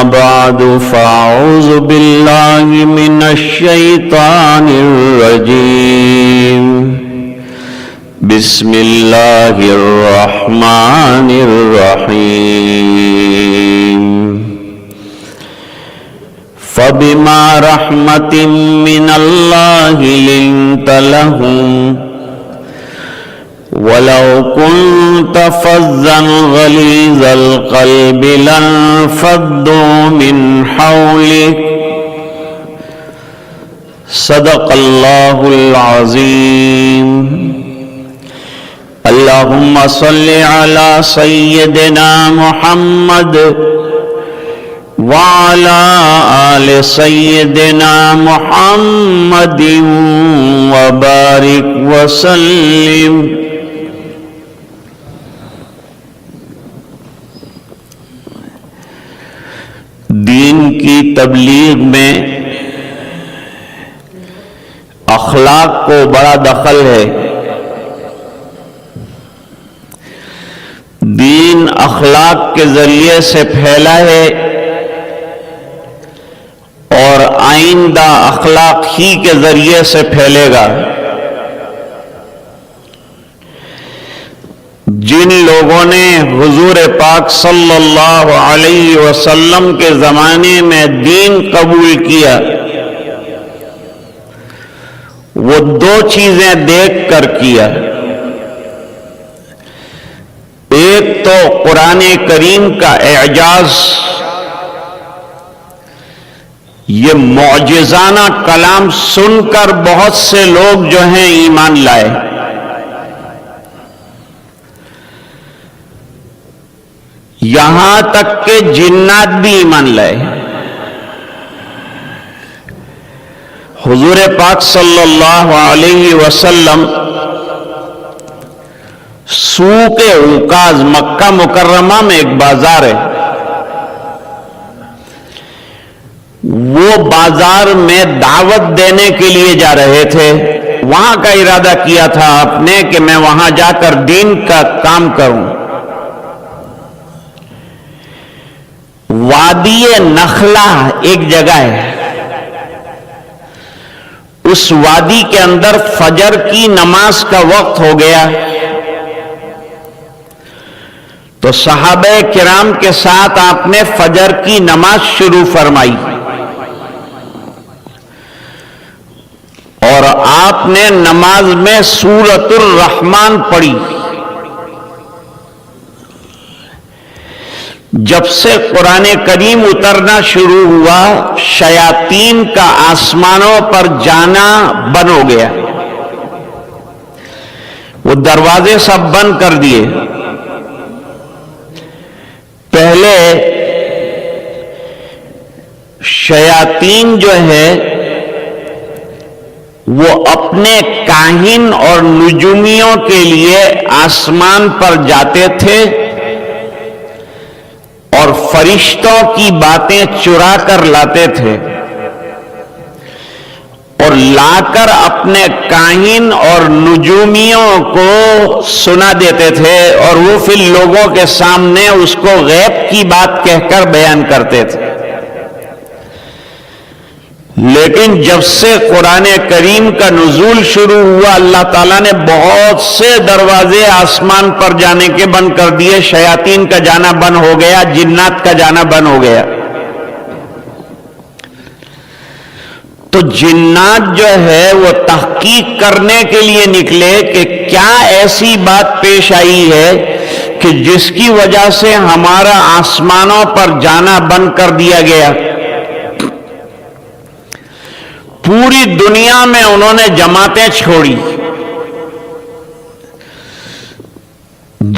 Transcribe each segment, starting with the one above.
بعد فأعوذ بالله من الشيطان الرجيم بسم الله الرحمن الرحيم فبما رحمة من الله لنت لهم ولو كنت فظا غليظ القلب لانفضوا من حولك صدق الله العظيم اللهم صل على سيدنا محمد وعلى آل سيدنا محمد وبارك وسلم. دین کی تبلیغ میں اخلاق کو بڑا دخل ہے. دین اخلاق کے ذریعے سے پھیلا ہے اور آئندہ اخلاق ہی کے ذریعے سے پھیلے گا. جن لوگوں نے حضور پاک صلی اللہ علیہ وسلم کے زمانے میں دین قبول کیا وہ دو چیزیں دیکھ کر کیا. ایک تو قرآن کریم کا اعجاز، یہ معجزانہ کلام سن کر بہت سے لوگ جو ہیں ایمان لائے. یہاں تک کہ جنات بھی ایمان لائے. حضور پاک صلی اللہ علیہ وسلم سوق عکاظ مکہ مکرمہ میں ایک بازار ہے، وہ بازار میں دعوت دینے کے لیے جا رہے تھے. وہاں کا ارادہ کیا تھا آپ نے کہ میں وہاں جا کر دین کا کام کروں. وادی نخلہ ایک جگہ ہے، اس وادی کے اندر فجر کی نماز کا وقت ہو گیا تو صحابہ کرام کے ساتھ آپ نے فجر کی نماز شروع فرمائی اور آپ نے نماز میں سورۃ الرحمن پڑھی. جب سے قرآن کریم اترنا شروع ہوا شیاطین کا آسمانوں پر جانا بند ہو گیا. وہ دروازے سب بند کر دیے. پہلے شیاطین جو ہے وہ اپنے کاہن اور نجومیوں کے لیے آسمان پر جاتے تھے اور فرشتوں کی باتیں چرا کر لاتے تھے اور لا کر اپنے کاہن اور نجومیوں کو سنا دیتے تھے اور وہ پھر لوگوں کے سامنے اس کو غیب کی بات کہہ کر بیان کرتے تھے. لیکن جب سے قرآن کریم کا نزول شروع ہوا اللہ تعالیٰ نے بہت سے دروازے آسمان پر جانے کے بند کر دیے. شیاطین کا جانا بند ہو گیا، جنات کا جانا بند ہو گیا. تو جنات جو ہے وہ تحقیق کرنے کے لیے نکلے کہ کیا ایسی بات پیش آئی ہے کہ جس کی وجہ سے ہمارا آسمانوں پر جانا بند کر دیا گیا. پوری دنیا میں انہوں نے جماعتیں چھوڑی.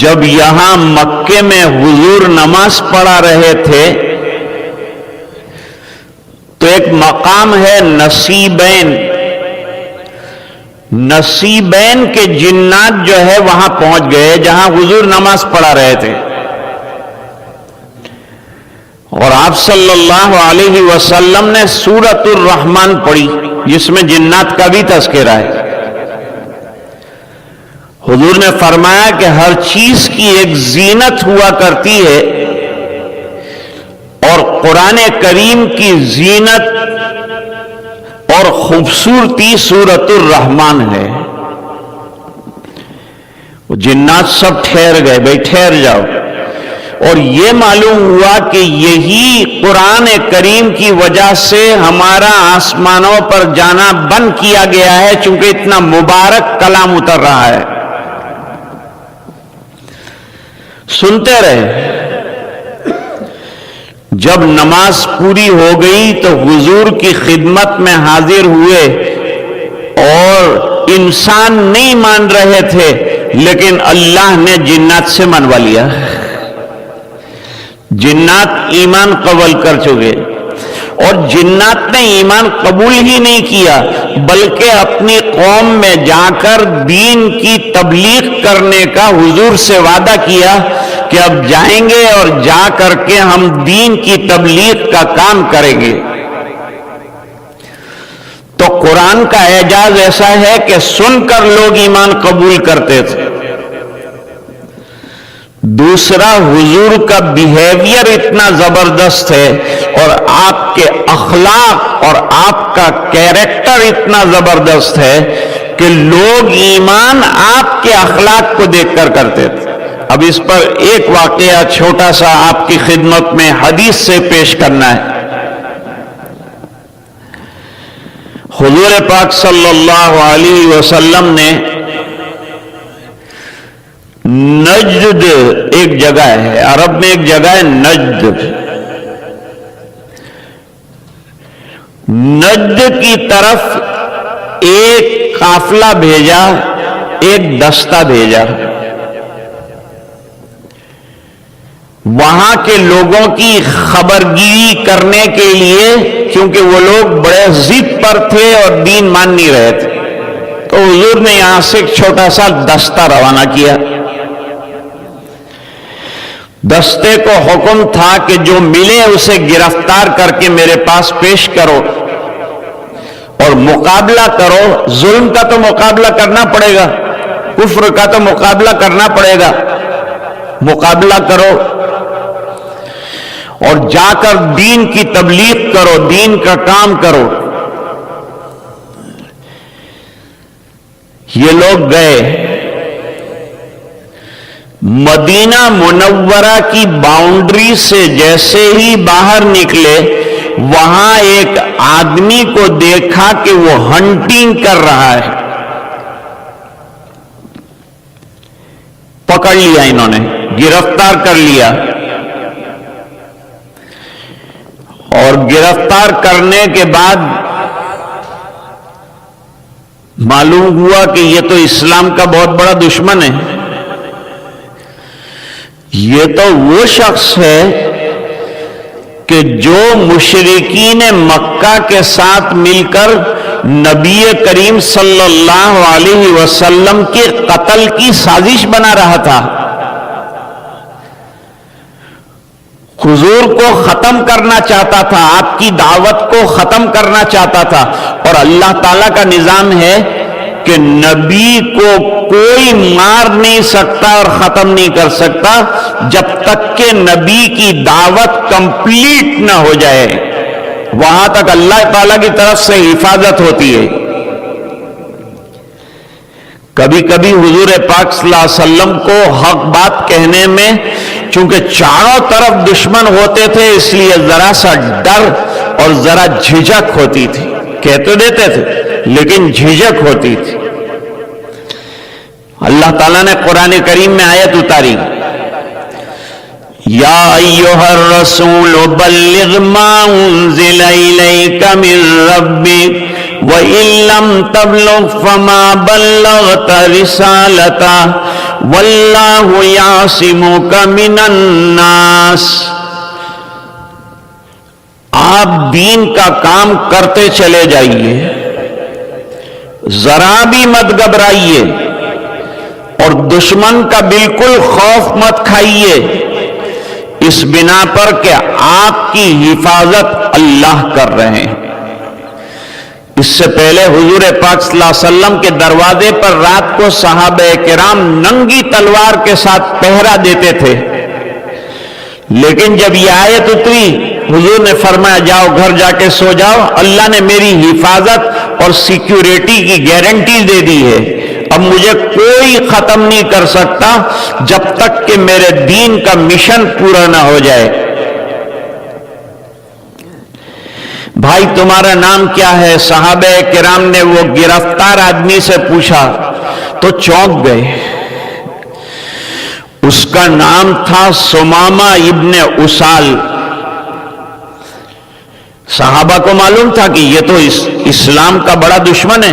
جب یہاں مکے میں حضور نماز پڑھا رہے تھے تو ایک مقام ہے نصیبین. نصیبین کے جنات جو ہے وہاں پہنچ گئے جہاں حضور نماز پڑھا رہے تھے اور آپ صلی اللہ علیہ وسلم نے سورۃ الرحمن پڑھی جس میں جنات کا بھی تذکرہ ہے. حضور نے فرمایا کہ ہر چیز کی ایک زینت ہوا کرتی ہے اور قرآن کریم کی زینت اور خوبصورتی سورۃ الرحمن ہے۔ وہ جنات سب ٹھہر گئے، بھائی ٹھہر جاؤ، اور یہ معلوم ہوا کہ یہی قرآن کریم کی وجہ سے ہمارا آسمانوں پر جانا بند کیا گیا ہے، چونکہ اتنا مبارک کلام اتر رہا ہے۔ سنتے رہے۔ جب نماز پوری ہو گئی تو حضور کی خدمت میں حاضر ہوئے، اور انسان نہیں مان رہے تھے، لیکن اللہ نے جنات سے منوا لیا۔ جنات ایمان قبول کر چکے، اور جنات نے ایمان قبول ہی نہیں کیا، بلکہ اپنی قوم میں جا کر دین کی تبلیغ کرنے کا حضور سے وعدہ کیا کہ اب جائیں گے اور جا کر کے ہم دین کی تبلیغ کا کام کریں گے۔ تو قرآن کا اعجاز ایسا ہے کہ سن کر لوگ ایمان قبول کرتے تھے۔ دوسرا، حضور کا بیہیویئر اتنا زبردست ہے، اور آپ کے اخلاق اور آپ کا کیریکٹر اتنا زبردست ہے کہ لوگ ایمان آپ کے اخلاق کو دیکھ کر کرتے تھے۔ اب اس پر ایک واقعہ چھوٹا سا آپ کی خدمت میں حدیث سے پیش کرنا ہے۔ حضور پاک صلی اللہ علیہ وسلم نے نجد ایک جگہ ہے، عرب میں ایک جگہ ہے نجد، نجد کی طرف ایک قافلہ بھیجا، ایک دستہ بھیجا۔ وہاں کے لوگوں کی خبرگیری کرنے کے لیے، کیونکہ وہ لوگ بڑے ضد پر تھے اور دین مان نہیں رہے تھے، تو حضور نے یہاں سے ایک چھوٹا سا دستہ روانہ کیا۔ دستے کو حکم تھا کہ جو ملے اسے گرفتار کر کے میرے پاس پیش کرو اور مقابلہ کرو۔ ظلم کا تو مقابلہ کرنا پڑے گا، کفر کا تو مقابلہ کرنا پڑے گا، مقابلہ کرو اور جا کر دین کی تبلیغ کرو، دین کا کام کرو۔ یہ لوگ گئے، مدینہ منورہ کی باؤنڈری سے جیسے ہی باہر نکلے، وہاں ایک آدمی کو دیکھا کہ وہ ہنٹنگ کر رہا ہے۔ پکڑ لیا انہوں نے، گرفتار کر لیا، اور گرفتار کرنے کے بعد معلوم ہوا کہ یہ تو اسلام کا بہت بڑا دشمن ہے۔ یہ تو وہ شخص ہے کہ جو مشرکین مکہ کے ساتھ مل کر نبی کریم صلی اللہ علیہ وسلم کے قتل کی سازش بنا رہا تھا، حضور کو ختم کرنا چاہتا تھا، آپ کی دعوت کو ختم کرنا چاہتا تھا۔ اور اللہ تعالیٰ کا نظام ہے کہ نبی کو کوئی مار نہیں سکتا اور ختم نہیں کر سکتا جب تک کہ نبی کی دعوت کمپلیٹ نہ ہو جائے، وہاں تک اللہ تعالیٰ کی طرف سے حفاظت ہوتی ہے۔ کبھی کبھی حضور پاک صلی اللہ علیہ وسلم کو حق بات کہنے میں، چونکہ چاروں طرف دشمن ہوتے تھے، اس لیے ذرا سا ڈر اور ذرا جھجک ہوتی تھی۔ کہہ تو دیتے تھے لیکن جھجک ہوتی تھی۔ اللہ تعالیٰ نے قرآن کریم میں آیت اتاری، یا ایھا الرسول بلغ ما انزل الیک من ربک وَإِن لَّمْ تَبْلُغْ فَمَا بَلَّغْتَ رِسَالَتَهُ وَاللَّهُ يَعْصِمُكَ مِنَ النَّاسِ۔ آپ دین کا کام کرتے چلے جائیے، ذرا بھی مت گھبرائیے، اور دشمن کا بالکل خوف مت کھائیے، اس بنا پر کہ آپ کی حفاظت اللہ کر رہے ہیں۔ اس سے پہلے حضور پاک صلی اللہ علیہ وسلم کے دروازے پر رات کو صحابہ کرام ننگی تلوار کے ساتھ پہرا دیتے تھے، لیکن جب یہ آیت اتری حضور نے فرمایا جاؤ گھر جا کے سو جاؤ، اللہ نے میری حفاظت اور سیکیورٹی کی گارنٹی دے دی ہے، اب مجھے کوئی ختم نہیں کر سکتا جب تک کہ میرے دین کا مشن پورا نہ ہو جائے۔ بھائی تمہارا نام کیا ہے؟ صحابہ کرام نے وہ گرفتار آدمی سے پوچھا تو چونک گئے۔ اس کا نام تھا سمامہ ابن اسال۔ صحابہ کو معلوم تھا کہ یہ تو اسلام کا بڑا دشمن ہے،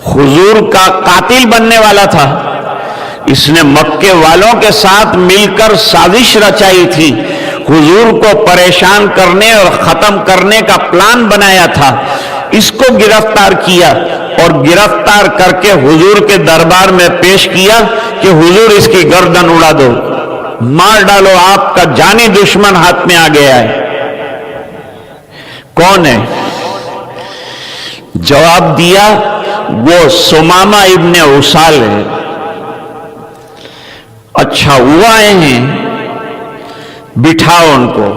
حضور کا قاتل بننے والا تھا، اس نے مکے والوں کے ساتھ مل کر سازش رچائی تھی، حضور کو پریشان کرنے اور ختم کرنے کا پلان بنایا تھا۔ اس کو گرفتار کیا اور گرفتار کر کے حضور کے دربار میں پیش کیا کہ حضور اس کی گردن اڑا دو، مار ڈالو، آپ کا جانی دشمن ہاتھ میں آ گیا ہے۔ کون ہے؟ جواب دیا وہ سمامہ ابن اسال ہے۔ اچھا وہ آئے ہیں، بٹھاؤ ان کو۔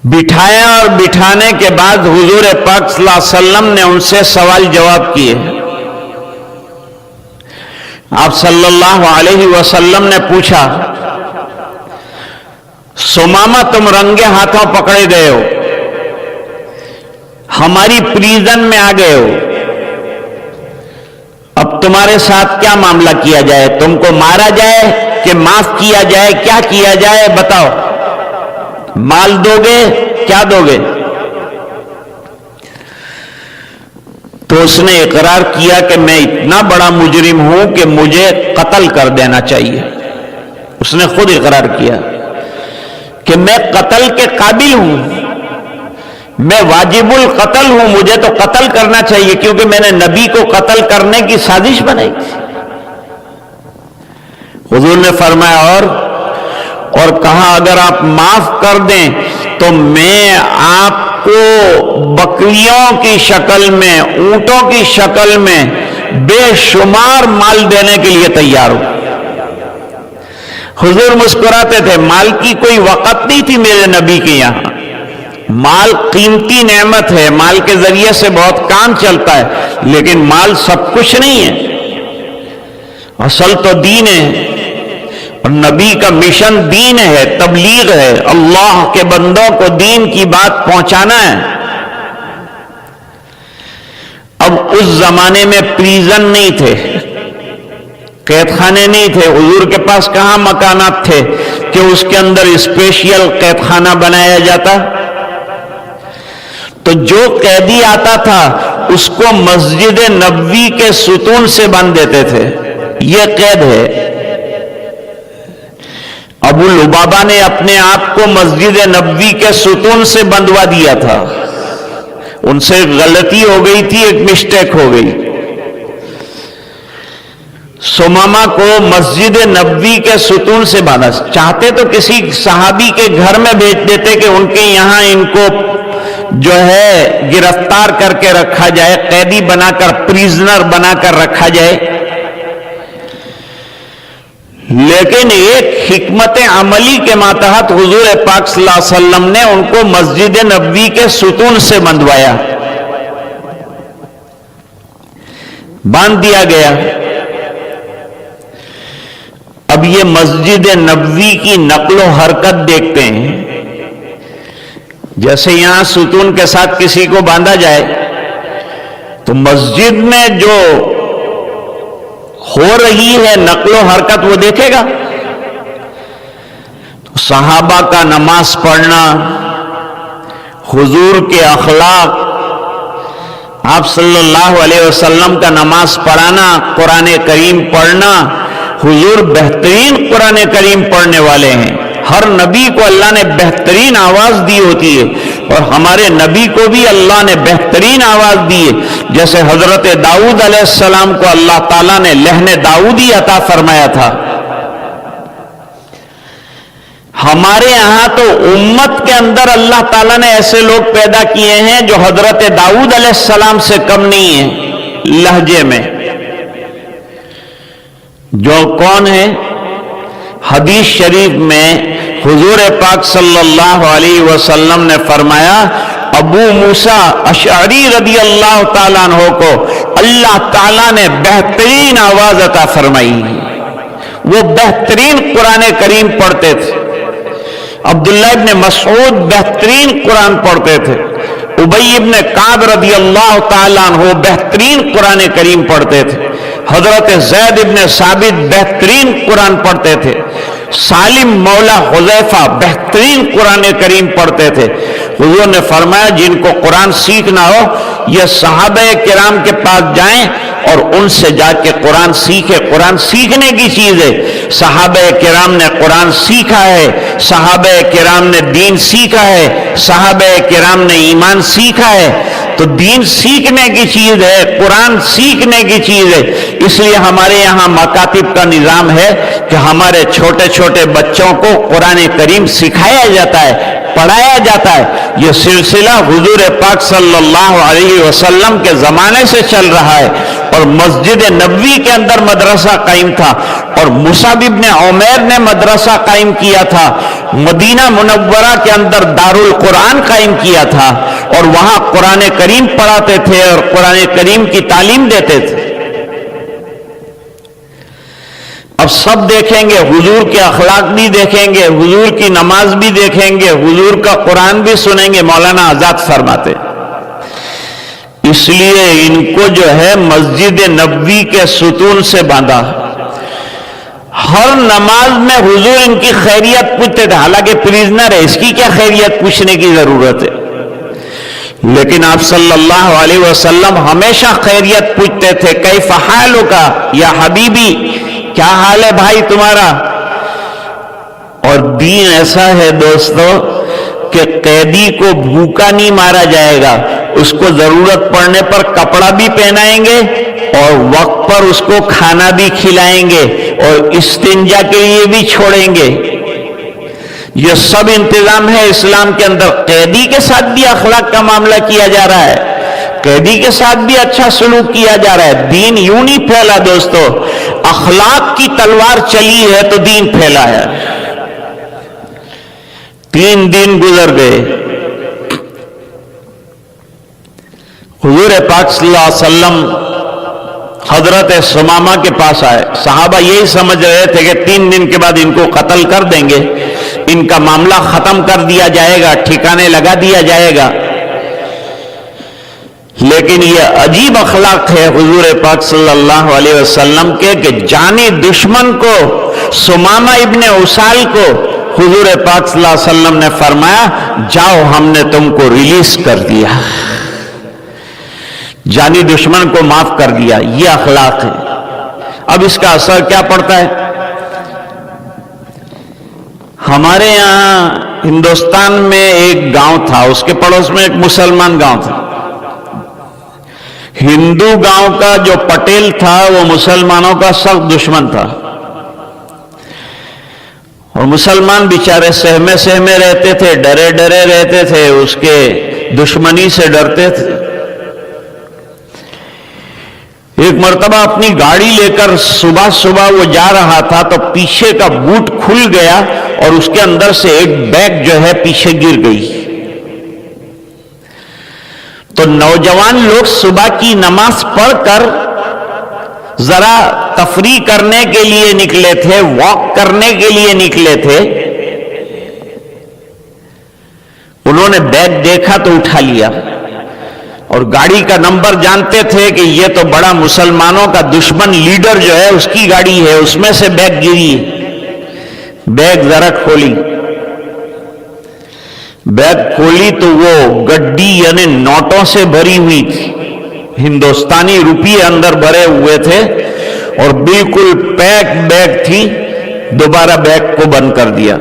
بٹھایا اور بٹھانے کے بعد حضور پاک صلی اللہ علیہ وسلم نے ان سے سوال جواب کیے۔ آپ صلی اللہ علیہ وسلم نے پوچھا سمامہ تم رنگے ہاتھوں پکڑے گئے ہو، ہماری پریزن میں آ گئے ہو، اب تمہارے ساتھ کیا معاملہ کیا جائے؟ تم کو مارا جائے کہ معاف کیا جائے؟ کیا کیا جائے بتاؤ؟ مال دو گے؟ کیا دو گے؟ تو اس نے اقرار کیا کہ میں اتنا بڑا مجرم ہوں کہ مجھے قتل کر دینا چاہیے۔ اس نے خود اقرار کیا کہ میں قتل کے قابل ہوں، میں واجب القتل ہوں، مجھے تو قتل کرنا چاہیے کیونکہ میں نے نبی کو قتل کرنے کی سازش بنائی تھی۔ حضور نے فرمایا اور کہا اگر آپ معاف کر دیں تو میں آپ کو بکریوں کی شکل میں، اونٹوں کی شکل میں بے شمار مال دینے کے لیے تیار ہوں۔ حضور مسکراتے تھے، مال کی کوئی وقت نہیں تھی میرے نبی کے یہاں۔ مال قیمتی نعمت ہے، مال کے ذریعے سے بہت کام چلتا ہے، لیکن مال سب کچھ نہیں ہے، اصل تو دین ہے، اور نبی کا مشن دین ہے، تبلیغ ہے، اللہ کے بندوں کو دین کی بات پہنچانا ہے۔ اب اس زمانے میں پریزن نہیں تھے، قید خانے نہیں تھے، حضور کے پاس کہاں مکانات تھے کہ اس کے اندر اسپیشل قید خانہ بنایا جاتا؟ تو جو قیدی آتا تھا اس کو مسجد نبوی کے ستون سے باندھ دیتے تھے، یہ قید ہے۔ ابو لبابہ نے اپنے آپ کو مسجد نبوی کے ستون سے بندھوا دیا تھا، ان سے غلطی ہو گئی تھی، ایک مسٹیک ہو گئی۔ سمامہ کو مسجد نبوی کے ستون سے باندھا، چاہتے تو کسی صحابی کے گھر میں بھیج دیتے کہ ان کے یہاں ان کو جو ہے گرفتار کر کے رکھا جائے، قیدی بنا کر، پریزنر بنا کر رکھا جائے، لیکن ایک حکمت عملی کے ماتحت حضور پاک صلی اللہ علیہ وسلم نے ان کو مسجد نبوی کے ستون سے بندھوایا، باندھ دیا گیا۔ اب یہ مسجد نبوی کی نقل و حرکت دیکھتے ہیں، جیسے یہاں ستون کے ساتھ کسی کو باندھا جائے تو مسجد میں جو ہو رہی ہے نقل و حرکت وہ دیکھے گا۔ صحابہ کا نماز پڑھنا، حضور کے اخلاق، آپ صلی اللہ علیہ وسلم کا نماز پڑھانا، قرآن کریم پڑھنا، حضور بہترین قرآن کریم پڑھنے والے ہیں، ہر نبی کو اللہ نے بہترین آواز دی ہوتی ہے، اور ہمارے نبی کو بھی اللہ نے بہترین آواز دی ہے، جیسے حضرت داؤد علیہ السلام کو اللہ تعالیٰ نے لحن داؤدی عطا فرمایا تھا۔ ہمارے یہاں تو امت کے اندر اللہ تعالیٰ نے ایسے لوگ پیدا کیے ہیں جو حضرت داؤد علیہ السلام سے کم نہیں ہیں لہجے میں۔ جو کون ہے؟ حدیث شریف میں حضور پاک صلی اللہ علیہ وسلم نے فرمایا ابو موسیٰ اشعری رضی اللہ تعالیٰ عنہ کو اللہ تعالیٰ نے بہترین آواز عطا فرمائی، وہ بہترین قرآن کریم پڑھتے تھے۔ عبداللہ ابن مسعود بہترین قرآن پڑھتے تھے، ابی ابن کعب رضی اللہ تعالیٰ عنہ بہترین قرآن کریم پڑھتے تھے، حضرت زید ابن ثابت بہترین قرآن پڑھتے تھے، سالم مولا حذیفہ بہترین قرآن کریم پڑھتے تھے۔ حضور نے فرمایا جن کو قرآن سیکھنا ہو یہ صحابہ کرام کے پاس جائیں اور ان سے جا کے قرآن سیکھے۔ قرآن سیکھنے کی چیز ہے، صحابہ کرام نے قرآن سیکھا ہے، صحابہ کرام نے دین سیکھا ہے، صحابہ کرام نے ایمان سیکھا ہے، تو دین سیکھنے کی چیز ہے، قرآن سیکھنے کی چیز ہے۔ اس لیے ہمارے یہاں مکاتب کا نظام ہے کہ ہمارے چھوٹے چھوٹے بچوں کو قرآن کریم سکھایا جاتا ہے، پڑھایا جاتا ہے۔ یہ سلسلہ حضور پاک صلی اللہ علیہ وسلم کے زمانے سے چل رہا ہے، اور مسجد نبوی کے اندر مدرسہ قائم تھا، اور مصعب ابن عمیر نے مدرسہ قائم کیا تھا، مدینہ منورہ کے اندر دارالقرآن قائم کیا تھا، اور وہاں قرآن کریم پڑھاتے تھے اور قرآن کریم کی تعلیم دیتے تھے۔ اب سب دیکھیں گے، حضور کے اخلاق بھی دیکھیں گے، حضور کی نماز بھی دیکھیں گے، حضور کا قرآن بھی سنیں گے۔ مولانا آزاد فرماتے اس لیے ان کو جو ہے مسجد نبوی کے ستون سے باندھا، ہر نماز میں حضور ان کی خیریت پوچھتے تھے، حالانکہ پریزنر ہے، اس کی کیا خیریت پوچھنے کی ضرورت ہے، لیکن آپ صلی اللہ علیہ وسلم ہمیشہ خیریت پوچھتے تھے۔ کیف حالک یا حبیبی، کیا حال ہے بھائی تمہارا؟ اور دین ایسا ہے دوستو کہ قیدی کو بھوکا نہیں مارا جائے گا، اس کو ضرورت پڑنے پر کپڑا بھی پہنائیں گے اور وقت پر اس کو کھانا بھی کھلائیں گے اور استنجا کے لیے بھی چھوڑیں گے۔ یہ سب انتظام ہے اسلام کے اندر۔ قیدی کے ساتھ بھی اخلاق کا معاملہ کیا جا رہا ہے، قیدی کے ساتھ بھی اچھا سلوک کیا جا رہا ہے۔ دین یوں نہیں پھیلا دوستو، اخلاق کی تلوار چلی ہے تو دین پھیلا ہے۔ 3 دن گزر گئے، حضور پاک صلی اللہ علیہ وسلم حضرت ثمامہ کے پاس آئے۔ صحابہ یہی سمجھ رہے تھے کہ 3 دن کے بعد ان کو قتل کر دیں گے، ان کا معاملہ ختم کر دیا جائے گا، ٹھکانے لگا دیا جائے گا، لیکن یہ عجیب اخلاق ہے حضور پاک صلی اللہ علیہ وسلم کے کہ جانی دشمن کو، ثمامہ ابن اسال کو، حضور پاک صلی اللہ علیہ وسلم نے فرمایا جاؤ ہم نے تم کو ریلیز کر دیا، جانی دشمن کو معاف کر دیا۔ یہ اخلاق ہے۔ اب اس کا اثر کیا پڑتا ہے؟ ہمارے یہاں ہندوستان میں ایک گاؤں تھا، اس کے پڑوس میں ایک مسلمان گاؤں تھا۔ ہندو گاؤں کا جو پٹیل تھا وہ مسلمانوں کا سخت دشمن تھا، اور مسلمان بیچارے سہمے سہمے رہتے تھے، ڈرے ڈرے رہتے تھے، اس کے دشمنی سے ڈرتے تھے۔ ایک مرتبہ اپنی گاڑی لے کر صبح صبح وہ جا رہا تھا تو پیچھے کا بوٹ کھل گیا اور اس کے اندر سے ایک بیگ جو ہے پیچھے گر گئی۔ تو نوجوان لوگ صبح کی نماز پڑھ کر ذرا تفریح کرنے کے لیے نکلے تھے، واک کرنے کے لیے نکلے تھے، انہوں نے بیگ دیکھا تو اٹھا لیا، اور گاڑی کا نمبر جانتے تھے کہ یہ تو بڑا مسلمانوں کا دشمن لیڈر جو ہے اس کی گاڑی ہے، اس میں سے بیگ گری۔ بیگ ذرا کھولی، بیگ کھولی تو وہ گڈی یعنی نوٹوں سے بھری ہوئی تھی، ہندوستانی روپیے اندر بھرے ہوئے تھے اور بالکل پیک بیگ تھی۔ دوبارہ بیگ کو بند کر دیا۔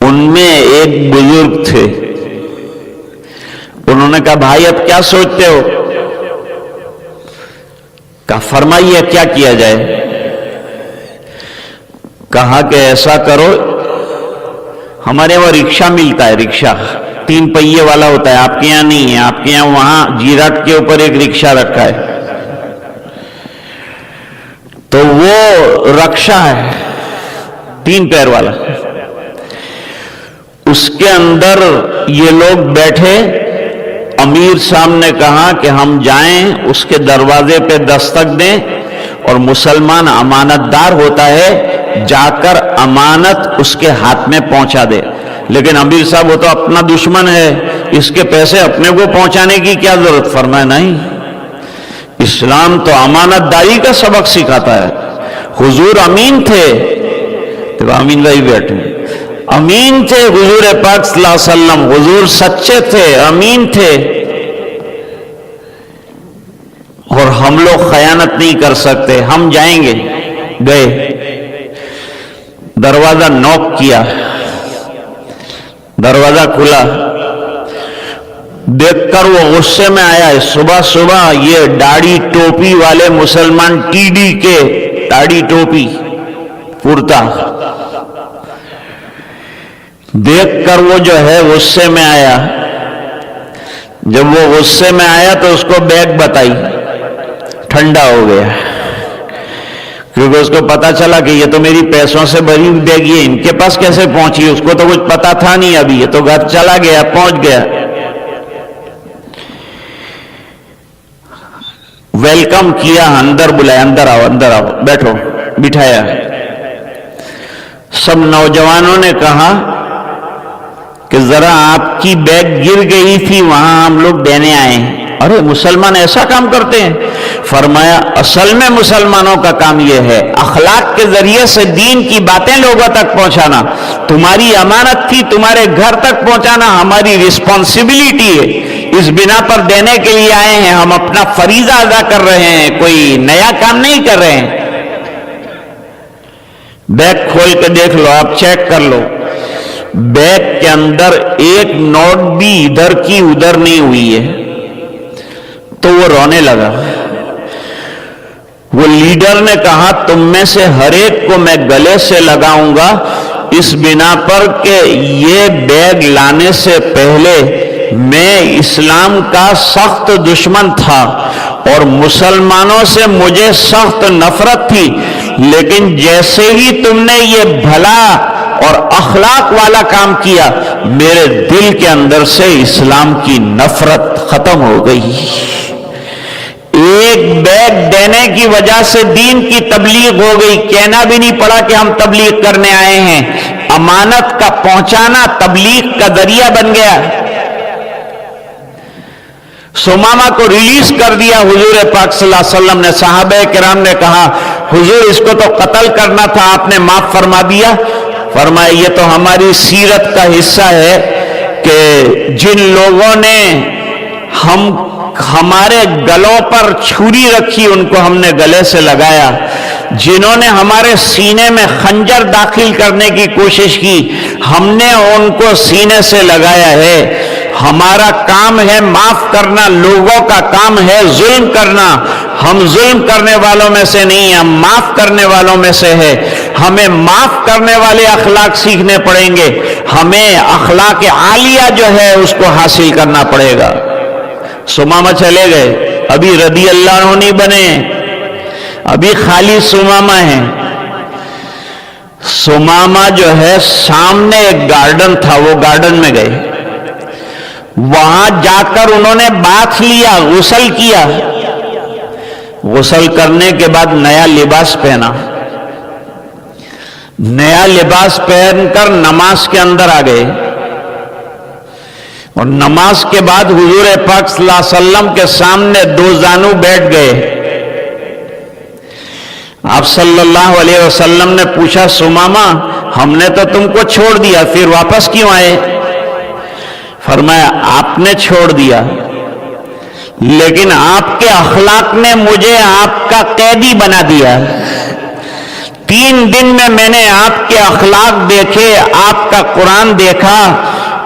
ان میں ایک بزرگ تھے، انہوں نے کہا بھائی اب کیا سوچتے ہو؟ کہا فرمائیے کیا کیا جائے؟ کہا کہ ایسا کرو، ہمارے وہاں رکشہ ملتا ہے، رکشہ 3 پہیے والا ہوتا ہے، آپ کے یہاں نہیں ہے، آپ کے یہاں وہاں جیرات کے اوپر ایک رکشہ رکھا ہے، تو وہ رکشہ ہے، 3 پیر والا. اس کے اندر یہ لوگ بیٹھے. امیر صاحب نے کہا کہ ہم جائیں اس کے دروازے پہ دستک دیں، اور مسلمان امانت دار ہوتا ہے، جا کر امانت اس کے ہاتھ میں پہنچا دے. لیکن امیر صاحب وہ تو اپنا دشمن ہے، اس کے پیسے اپنے کو پہنچانے کی کیا ضرورت. فرمایا نہیں، اسلام تو امانت داری کا سبق سکھاتا ہے. حضور امین تھے، تو امین بھائی بیٹھے، امین تھے حضور پاک صلی اللہ علیہ وسلم. حضور سچے تھے، امین تھے، اور ہم لوگ خیانت نہیں کر سکتے. ہم جائیں گے. گئے، دروازہ نوک کیا، دروازہ کھلا. دیکھ کر وہ غصے میں آیا ہے. صبح صبح یہ داڑھی ٹوپی والے مسلمان، ٹی ڈی کے داڑھی ٹوپی کرتا، دیکھ کر وہ جو ہے غصے میں آیا. جب وہ غصے میں آیا تو اس کو بیگ بتائی، ٹھنڈا ہو گیا، کیونکہ اس کو پتا چلا کہ یہ تو میری پیسوں سے بھری ہوئی بیگ، یہ ان کے پاس کیسے پہنچی. اس کو تو کچھ پتا تھا نہیں ابھی، یہ تو گھر چلا گیا، پہنچ گیا. ویلکم کیا، اندر بلایا، اندر آؤ، اندر آؤ، بیٹھو، بٹھایا. سب نوجوانوں نے کہا کہ ذرا آپ کی بیگ گر گئی تھی، وہاں ہم لوگ دینے آئے ہیں. ارے مسلمان ایسا کام کرتے ہیں؟ فرمایا اصل میں مسلمانوں کا کام یہ ہے، اخلاق کے ذریعے سے دین کی باتیں لوگوں تک پہنچانا. تمہاری امانت تھی، تمہارے گھر تک پہنچانا ہماری رسپانسبلٹی ہے. اس بنا پر دینے کے لیے آئے ہیں، ہم اپنا فریضہ ادا کر رہے ہیں، کوئی نیا کام نہیں کر رہے ہیں. بیگ کھول کے دیکھ لو، آپ چیک کر لو، بیگ کے اندر ایک نوٹ بھی ادھر کی ادھر نہیں ہوئی ہے. تو وہ رونے لگا. وہ لیڈر نے کہا تم میں سے ہر ایک کو میں گلے سے لگاؤں گا، اس بنا پر کہ یہ بیگ لانے سے پہلے میں اسلام کا سخت دشمن تھا اور مسلمانوں سے مجھے سخت نفرت تھی، لیکن جیسے ہی تم نے یہ بھلا اور اخلاق والا کام کیا، میرے دل کے اندر سے اسلام کی نفرت ختم ہو گئی. ایک بیگ دینے کی وجہ سے دین کی تبلیغ ہو گئی. کہنا بھی نہیں پڑا کہ ہم تبلیغ کرنے آئے ہیں، امانت کا پہنچانا تبلیغ کا ذریعہ بن گیا. سمامہ کو ریلیز کر دیا حضور پاک صلی اللہ علیہ وسلم نے. صحابہ کرام نے کہا حضور اس کو تو قتل کرنا تھا، آپ نے معاف فرما دیا. فرمایا یہ تو ہماری سیرت کا حصہ ہے کہ جن لوگوں نے ہمارے گلوں پر چھری رکھی ان کو ہم نے گلے سے لگایا، جنہوں نے ہمارے سینے میں خنجر داخل کرنے کی کوشش کی ہم نے ان کو سینے سے لگایا ہے. ہمارا کام ہے معاف کرنا، لوگوں کا کام ہے ظلم کرنا. ہم ظلم کرنے والوں میں سے نہیں، ہم معاف کرنے والوں میں سے ہے. ہمیں معاف کرنے والے اخلاق سیکھنے پڑیں گے، ہمیں اخلاق عالیہ جو ہے اس کو حاصل کرنا پڑے گا. سمامہ چلے گئے، ابھی رضی اللہ عنہ نہیں بنے، ابھی خالی سمامہ ہیں. سمامہ جو ہے سامنے ایک گارڈن تھا، وہ گارڈن میں گئے، وہاں جا کر انہوں نے باتھ لیا، غسل کیا. غسل کرنے کے بعد نیا لباس پہنا، نیا لباس پہن کر نماز کے اندر آ گئے. اور نماز کے بعد حضور پاک صلی اللہ علیہ وسلم کے سامنے دو زانو بیٹھ گئے. آپ صلی اللہ علیہ وسلم نے پوچھا سمامہ ہم نے تو تم کو چھوڑ دیا، پھر واپس کیوں آئے؟ فرمایا آپ نے چھوڑ دیا، لیکن آپ کے اخلاق نے مجھے آپ کا قیدی بنا دیا. 3 دن میں نے آپ کے اخلاق دیکھے، آپ کا قرآن دیکھا.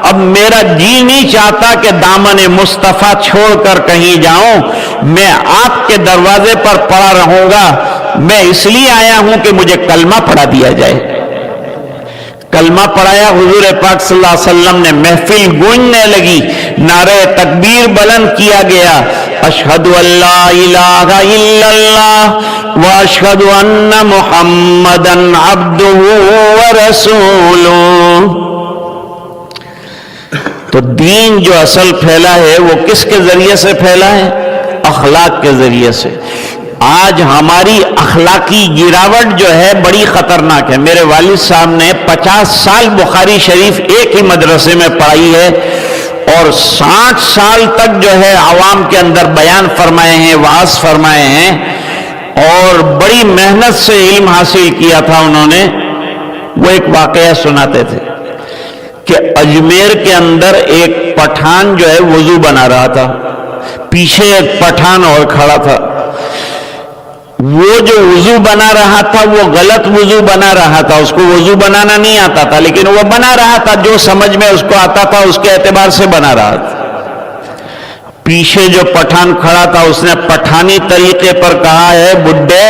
اب میرا جی نہیں چاہتا کہ دامن مصطفیٰ چھوڑ کر کہیں جاؤں، میں آپ کے دروازے پر پڑا رہوں گا. میں اس لیے آیا ہوں کہ مجھے کلمہ پڑھا دیا جائے. کلمہ پڑھایا حضور پاک صلی اللہ علیہ وسلم نے، محفل گونجنے لگی، نعرہ تکبیر بلند کیا گیا، اشہد ان لا الہ الا اللہ واشہد ان محمدا عبدہ ورسولہ۔ تو دین جو اصل پھیلا ہے وہ کس کے ذریعے سے پھیلا ہے؟ اخلاق کے ذریعے سے۔ آج ہماری اخلاقی گراوٹ جو ہے بڑی خطرناک ہے۔ میرے والد صاحب نے 50 سال بخاری شریف ایک ہی مدرسے میں پڑھائی ہے، اور 60 سال تک جو ہے عوام کے اندر بیان فرمائے ہیں، وعظ فرمائے ہیں، اور بڑی محنت سے علم حاصل کیا تھا انہوں نے۔ وہ ایک واقعہ سناتے تھے کہ اجمیر کے اندر ایک پٹھان جو ہے وضو بنا رہا تھا، پیچھے ایک پٹھان اور کھڑا تھا۔ وہ جو وضو بنا رہا تھا وہ غلط وضو بنا رہا تھا، اس کو وضو بنانا نہیں آتا تھا، لیکن وہ بنا رہا تھا جو سمجھ میں اس کو آتا تھا اس کے اعتبار سے بنا رہا تھا۔ پیچھے جو پٹھان کھڑا تھا اس نے پٹھانی طریقے پر کہا ہے، بڈھے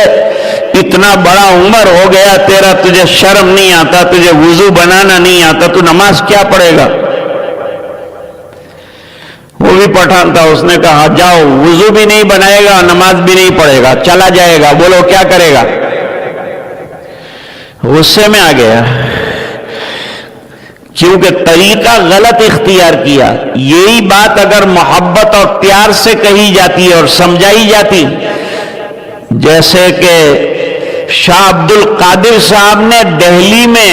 اتنا بڑا عمر ہو گیا تیرا، تجھے شرم نہیں آتا، تجھے وضو بنانا نہیں آتا، تو نماز کیا پڑھے گا؟ وہ بھی پٹھان تھا، اس نے کہا جاؤ، وضو بھی نہیں بنائے گا، نماز بھی نہیں پڑھے گا، چلا جائے گا، بولو کیا کرے گا؟ غصے میں آ گیا، کیونکہ طریقہ غلط اختیار کیا۔ یہی بات اگر محبت اور پیار سے کہی جاتی اور سمجھائی جاتی، جیسے کہ شاہ عبد القادر صاحب نے دہلی میں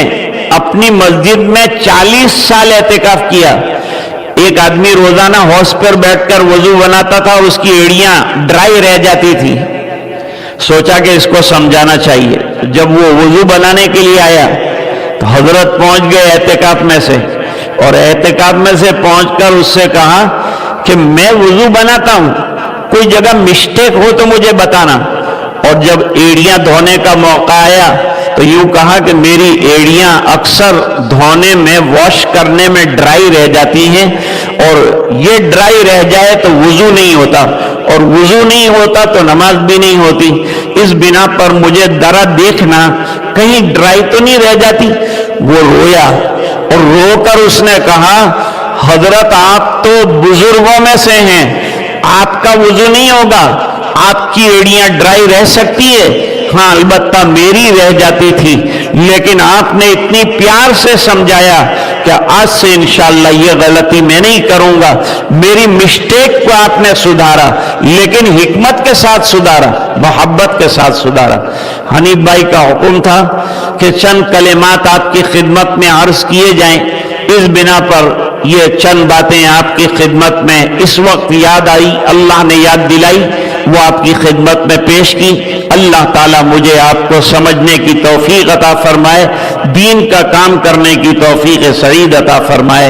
اپنی مسجد میں 40 سال اعتکاف کیا، ایک آدمی روزانہ حوض پر بیٹھ کر وضو بناتا تھا، اس کی ایڑیاں ڈرائی رہ جاتی تھی، سوچا کہ اس کو سمجھانا چاہیے۔ جب وہ وضو بنانے کے لیے آیا تو حضرت پہنچ گئے اعتکاف میں سے، اور اعتکاف میں سے پہنچ کر اس سے کہا کہ میں وضو بناتا ہوں، کوئی جگہ مسٹیک ہو تو مجھے بتانا۔ اور جب ایڑیاں دھونے کا موقع آیا تو یوں کہا کہ میری ایڑیاں اکثر دھونے میں، واش کرنے میں ڈرائی رہ جاتی ہیں، اور یہ ڈرائی رہ جائے تو وضو نہیں ہوتا، اور وضو نہیں ہوتا تو نماز بھی نہیں ہوتی، اس بنا پر مجھے ذرا دیکھنا کہیں ڈرائی تو نہیں رہ جاتی۔ وہ رویا، اور رو کر اس نے کہا حضرت آپ تو بزرگوں میں سے ہیں، آپ کا وضو نہیں ہوگا، آپ کی ایڑیاں ڈرائی رہ سکتی ہے، ہاں البتہ میری رہ جاتی تھی، لیکن آپ نے اتنی پیار سے سمجھایا کہ آج سے انشاءاللہ یہ غلطی میں نہیں کروں گا۔ میری مسٹیک کو آپ نے سدھارا، لیکن حکمت کے ساتھ سدھارا، محبت کے ساتھ سدھارا۔ حنیف بھائی کا حکم تھا کہ چند کلمات آپ کی خدمت میں عرض کیے جائیں، اس بنا پر یہ چند باتیں آپ کی خدمت میں اس وقت یاد آئی، اللہ نے یاد دلائی، وہ آپ کی خدمت میں پیش کی۔ اللہ تعالیٰ مجھے آپ کو سمجھنے کی توفیق عطا فرمائے، دین کا کام کرنے کی توفیق سعید عطا فرمائے۔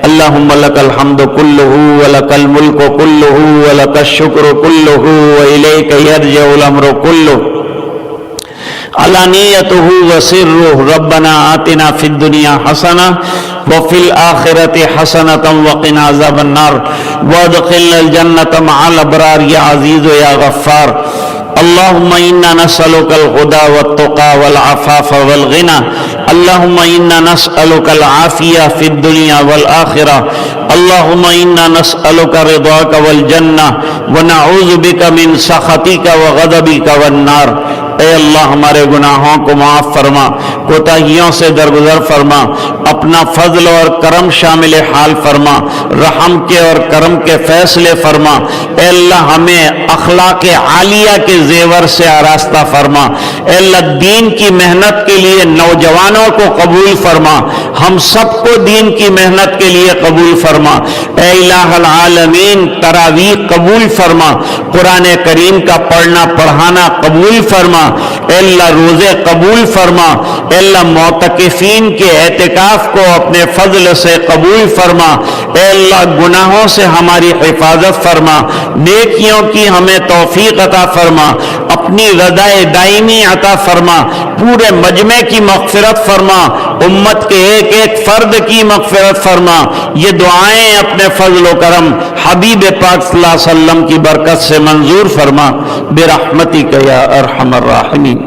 اللہم لک الحمد کلہ ولک الملک کلہ ولک الشکر کلہ وإلیک یرجع الامر کلہ علانیتہ وسرہ۔ ربنا آتنا فی الدنیا حسنہ وفی الآخرۃ حسنۃ وقنا عذاب النار وادخلنا الجنۃ مع الابرار یا عزیز یا غفار۔ اللہم انا نسألک الہدی والتقی والعفاف والغنی، اللہم انا نسألک العافیہ فی الدنیا والآخرہ، اللہم انا نسألک رضاک والجنہ ونعوذ بک من سخطک وغضبک والنار۔ اے اللہ ہمارے گناہوں کو معاف فرما، کوتاہیوں سے درگزر فرما، اپنا فضل اور کرم شامل حال فرما، رحم کے اور کرم کے فیصلے فرما۔ اے اللہ ہمیں اخلاق عالیہ کے زیور سے آراستہ فرما۔ اے اللہ دین کی محنت کے لیے نوجوانوں کو قبول فرما، ہم سب کو دین کی محنت کے لیے قبول فرما۔ اے الہ العالمین تراویح قبول فرما، قرآن کریم کا پڑھنا پڑھانا قبول فرما۔ اے اللہ روزے قبول فرما۔ اے اللہ معتکفین کے اعتکاف کو اپنے فضل سے قبول فرما۔ اے اللہ گناہوں سے ہماری حفاظت فرما، نیکیوں کی ہمیں توفیق عطا فرما، اپنی رضا دائمی عطا فرما، پورے مجمع کی مغفرت فرما، امت کے ایک ایک فرد کی مغفرت فرما۔ یہ دعائیں اپنے فضل و کرم حبیب پاک صلی اللہ علیہ وسلم کی برکت سے منظور فرما، برحمتک یا ارحم الراحمین۔